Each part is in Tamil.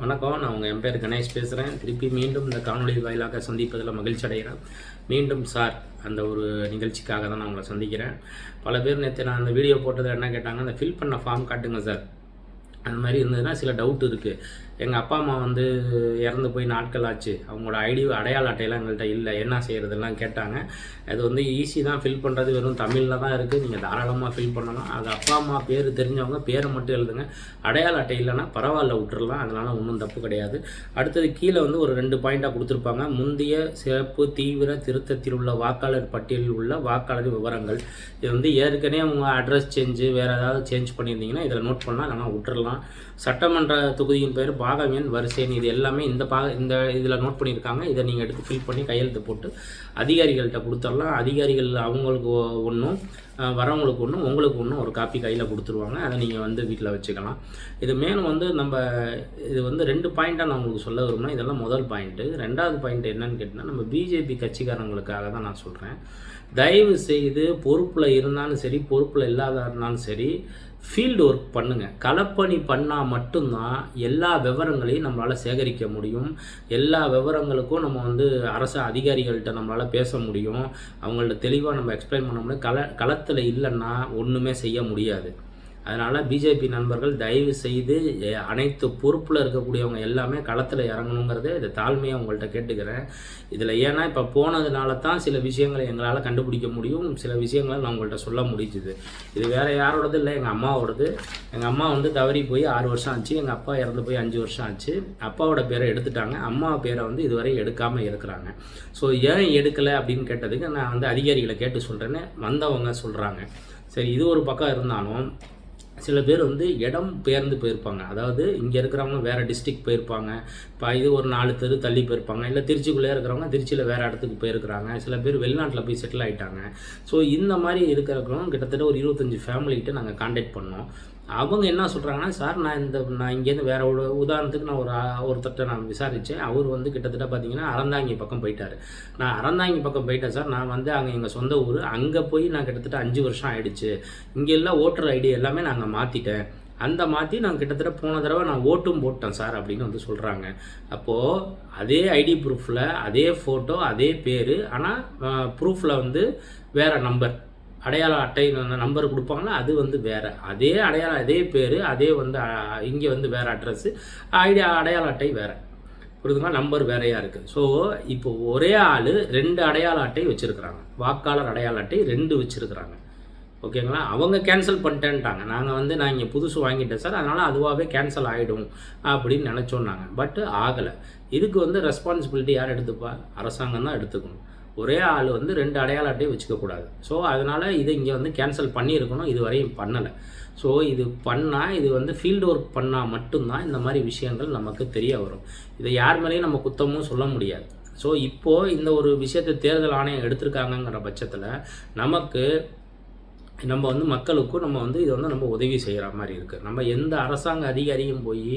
வணக்கம். நான் என் பேர் கணேஷ் பேசுகிறேன். திருப்பி மீண்டும் இந்த காணொலி வாயிலாக சந்திப்பதில் மகிழ்ச்சி அடைகிறேன். மீண்டும் சார் அந்த ஒரு நிகழ்ச்சிக்காக தான் நான் உங்களை சந்திக்கிறேன். பல பேர் நேற்று நான் அந்த வீடியோ போட்டது என்ன கேட்டாங்க, அந்த ஃபில் பண்ண ஃபார்ம் காட்டுங்க சார், அந்த மாதிரி இருந்ததுன்னா சில டவுட் இருக்குது. எங்கள் அப்பா அம்மா இறந்து போய் நாட்கள் ஆச்சு, அவங்களோட அடையாள அட்டையெல்லாம் எங்கள்கிட்ட இல்லை, என்ன செய்கிறதுலாம் கேட்டாங்க. அது ஈஸி தான், ஃபில் பண்ணுறது வெறும் தமிழில் தான் இருக்குது. நீங்கள் தாராளமாக ஃபில் பண்ணலாம். அது அப்பா அம்மா பேர் தெரிஞ்சவங்க பேரை மட்டும் எழுதுங்க. அடையாள அட்டை இல்லைன்னா பரவாயில்ல, விட்டுறலாம். அதனால் ஒன்றும் தப்பு கிடையாது. அடுத்தது கீழே ஒரு 2 பாயிண்ட்டாக கொடுத்துருப்பாங்க. முந்தைய சிறப்பு தீவிர திருத்தத்தில் உள்ள வாக்காளர் பட்டியலில் உள்ள வாக்காளர் விவரங்கள். இது ஏற்கனவே உங்கள் அட்ரஸ் சேஞ்சு வேறு ஏதாவது சேஞ்ச் பண்ணியிருந்தீங்கன்னா இதில் நோட் பண்ணலாம், இல்லைனா விட்டுறலாம். சட்டமன்ற தொகுதியின் பேர், பாகம் எண், வரிசை எண், இது எல்லாமே இந்த இதில் நோட் பண்ணியிருக்காங்க. இதை நீங்கள் எடுத்து ஃபில் பண்ணி கையெழுத்து போட்டு அதிகாரிகள்கிட்ட கொடுத்துடலாம். அதிகாரிகள் அவங்களுக்கு ஒன்றும் வரவங்களுக்கு ஒன்றும் உங்களுக்கு ஒன்றும் ஒரு காப்பி கையில் கொடுத்துருவாங்க. அதை நீங்கள் வீட்டில் வச்சுக்கலாம். இது மேலும் நம்ம இது 2 பாயிண்ட்டாக நான் உங்களுக்கு சொல்ல விரும்புகிறேன். இதெல்லாம் முதல் பாயிண்ட்டு. 2வது பாயிண்ட் என்னன்னு கேட்டிங்கன்னா, நம்ம பிஜேபி கட்சிக்காரங்களுக்காக தான் நான் சொல்கிறேன். தயவு செய்து பொறுப்பில் இருந்தாலும் சரி, பொறுப்பில் இல்லாத இருந்தாலும் சரி, ஃபீல்டு ஒர்க் பண்ணுங்கள். களப்பணி பண்ணால் மட்டும்தான் எல்லா விவரங்களையும் நம்மளால் சேகரிக்க முடியும். எல்லா விவரங்களுக்கும் நம்ம அரசு அதிகாரிகள்கிட்ட நம்மளால் பேச முடியும். அவங்கள்ட்ட தெளிவாக நம்ம எக்ஸ்பிளைன் பண்ண முடியும். களத்தில் இல்லைன்னா ஒன்றுமே செய்ய முடியாது. அதனால் பிஜேபி நண்பர்கள் தயவு செய்து அனைத்து பொறுப்பில் இருக்கக்கூடியவங்க எல்லாமே களத்தில் இறங்கணுங்கிறத இதை தாழ்மையாக உங்கள்கிட்ட கேட்டுக்கிறேன். இதில் ஏன்னா இப்போ போனதுனால தான் சில விஷயங்களை எங்களால் கண்டுபிடிக்க முடியும், சில விஷயங்களை நான் உங்கள்கிட்ட சொல்ல முடிஞ்சுது. இது வேறு யாரோடது இல்லை, எங்கள் அம்மாவோடது. எங்கள் அம்மா தவறி போய் 6 வருஷம் ஆச்சு. எங்கள் அப்பா இறந்து போய் 5 வருஷம் ஆச்சு. அப்பாவோட பேரை எடுத்துட்டாங்க, அம்மா பேரை இதுவரை எடுக்காமல் இருக்கிறாங்க. ஸோ ஏன் எடுக்கலை அப்படின்னு கேட்டதுக்கு நான் அதிகாரிகளை கேட்டு சொல்கிறேன்னு வந்தவங்க சொல்கிறாங்க. சரி, இது ஒரு பக்கம் இருந்தாலும் சில பேர் இடம் பெயர்ந்து போயிருப்பாங்க. அதாவது இங்கே இருக்கிறவங்க வேறு டிஸ்ட்ரிக்ட் போயிருப்பாங்க. இப்போ இது ஒரு 4 தெரு தள்ளி போயிருப்பாங்க. இல்லை திருச்சிக்குள்ளே இருக்கிறவங்க திருச்சியில் வேறு இடத்துக்கு போயிருக்கிறாங்க. சில பேர் வெளிநாட்டில் போய் செட்டில் ஆகிட்டாங்க. ஸோ இந்த மாதிரி இருக்கிறவங்க கிட்டத்தட்ட ஒரு 25 ஃபேமிலிகிட்ட நாங்கள் கான்டாக்ட் பண்ணோம். அவங்க என்ன சொல்கிறாங்கன்னா, சார் நான் இங்கேருந்து வேறு ஒரு உதாரணத்துக்கு நான் ஒருத்தர்கிட்ட நான் விசாரித்தேன். அவர் கிட்டத்தட்ட பார்த்தீங்கன்னா அறந்தாங்கி பக்கம் போயிட்டார். நான் அறந்தாங்கி பக்கம் போயிட்டேன் சார், நான் அங்கே எங்கள் சொந்த ஊர், அங்கே போய் நான் கிட்டத்தட்ட 5 வருஷம் ஆகிடுச்சு. இங்கே எல்லாம் ஓட்டர் ஐடி எல்லாமே நாங்கள் மாற்றிட்டேன். மாற்றி நான் கிட்டத்தட்ட போன தடவை நான் ஓட்டும் போட்டேன் சார் அப்படின்னு சொல்கிறாங்க. அப்போது அதே ஐடி ப்ரூஃபில் அதே ஃபோட்டோ அதே பேர், ஆனால் ப்ரூஃபில் வேறு நம்பர், அடையாள அட்டை நம்பர் கொடுப்பாங்களா, அது வேறு. அதே அடையாளம் அதே பேர் அதே இங்கே வேறு அட்ரஸ்ஸு, அடையாள அட்டை வேறு. புரியுதுங்களா? நம்பர் வேறையாக இருக்குது. ஸோ இப்போ ஒரே ஆள் 2 அடையாள அட்டை வச்சுருக்குறாங்க. வாக்காளர் அடையாள அட்டை 2 வச்சுருக்குறாங்க. ஓகேங்களா? அவங்க கேன்சல் பண்ணிட்டேன்ட்டாங்க. நான் இங்கே புதுசு வாங்கிட்டேன் சார், அதனால் அதுவாகவே கேன்சல் ஆகிடும் அப்படின்னு நினச்சோம் நாங்கள். பட் ஆகலை. இதுக்கு ரெஸ்பான்சிபிலிட்டி யார் எடுத்துப்பா? அரசாங்கம் தான் எடுத்துக்கணும். ஒரே ஆள் 2 அடையாள அட்டையை வச்சுக்கக்கூடாது. ஸோ அதனால் இதை இங்கே கேன்சல் பண்ணியிருக்கணும், இது வரையும் பண்ணலை. ஸோ இது பண்ணால் இது ஃபீல்டு ஒர்க் பண்ணால் மட்டும்தான் இந்த மாதிரி விஷயங்கள் நமக்கு தெரிய வரும். இதை யார் மேலேயும் நம்ம குத்தமும் சொல்ல முடியாது. ஸோ இப்போது இந்த ஒரு விஷயத்தை தேர்தல் ஆணையம் எடுத்திருக்காங்கங்கிற பட்சத்தில் நமக்கு நம்ம மக்களுக்கும் நம்ம இதை நம்ம உதவி செய்கிற மாதிரி இருக்குது. நம்ம எந்த அரசாங்க அதிகாரியும் போய்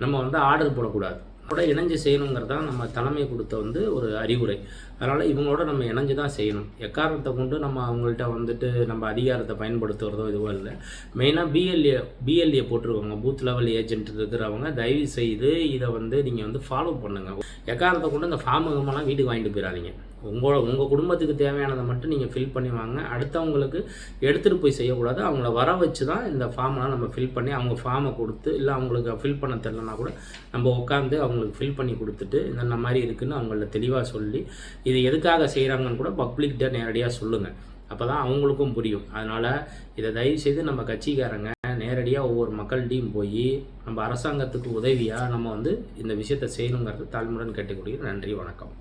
நம்ம ஆர்டர் போடக்கூடாது. கூட இணைஞ்சு செய்யணுங்கிறது தான் நம்ம தலைமை கொடுத்த ஒரு அறிவுரை. அதனால் இவங்களோட நம்ம இணைஞ்சு தான் செய்யணும். எக்காரணத்தை கொண்டு நம்ம அவங்கள்ட்ட நம்ம அதிகாரத்தை பயன்படுத்துகிறதோ இதுவோ இல்லை. மெயினாக பிஎல்ஏ போட்டிருக்கவங்க, பூத் லெவல் ஏஜென்ட் இருக்கிறவங்க தயவு செய்து இதை நீங்கள் ஃபாலோ பண்ணுங்கள். எக்காரணத்தை கொண்டு இந்த ஃபார்முகமெல்லாம் வீட்டுக்கு வாங்கிட்டு போயிடாதீங்க. உங்கள் குடும்பத்துக்கு தேவையானதை மட்டும் நீங்கள் ஃபில் பண்ணி வாங்க. அடுத்தவங்களுக்கு எடுத்துகிட்டு போய் செய்யக்கூடாது. அவங்கள வர வச்சு தான் இந்த ஃபார்மெலாம் நம்ம ஃபில் பண்ணி, அவங்க ஃபார்மை கொடுத்து, இல்லை அவங்களுக்கு ஃபில் பண்ண தெரிலனா கூட நம்ம உட்காந்து அவங்களுக்கு ஃபில் பண்ணி கொடுத்துட்டு இந்த மாதிரி இருக்குதுன்னு அவங்கள தெளிவாக சொல்லி இது எதுக்காக செய்கிறாங்கன்னு கூட பப்ளிக்கிட்ட நேரடியாக சொல்லுங்கள். அப்போ தான் அவங்களுக்கும் புரியும். அதனால் இதை தயவுசெய்து நம்ம கட்சிக்காரங்க நேரடியாக ஒவ்வொரு மக்கள்கிட்டையும் போய் நம்ம அரசாங்கத்துக்கு உதவியாக நம்ம இந்த விஷயத்தை செய்யணுங்கிறது தாழ்மையுடன் கேட்டுக்கூடிய. நன்றி, வணக்கம்.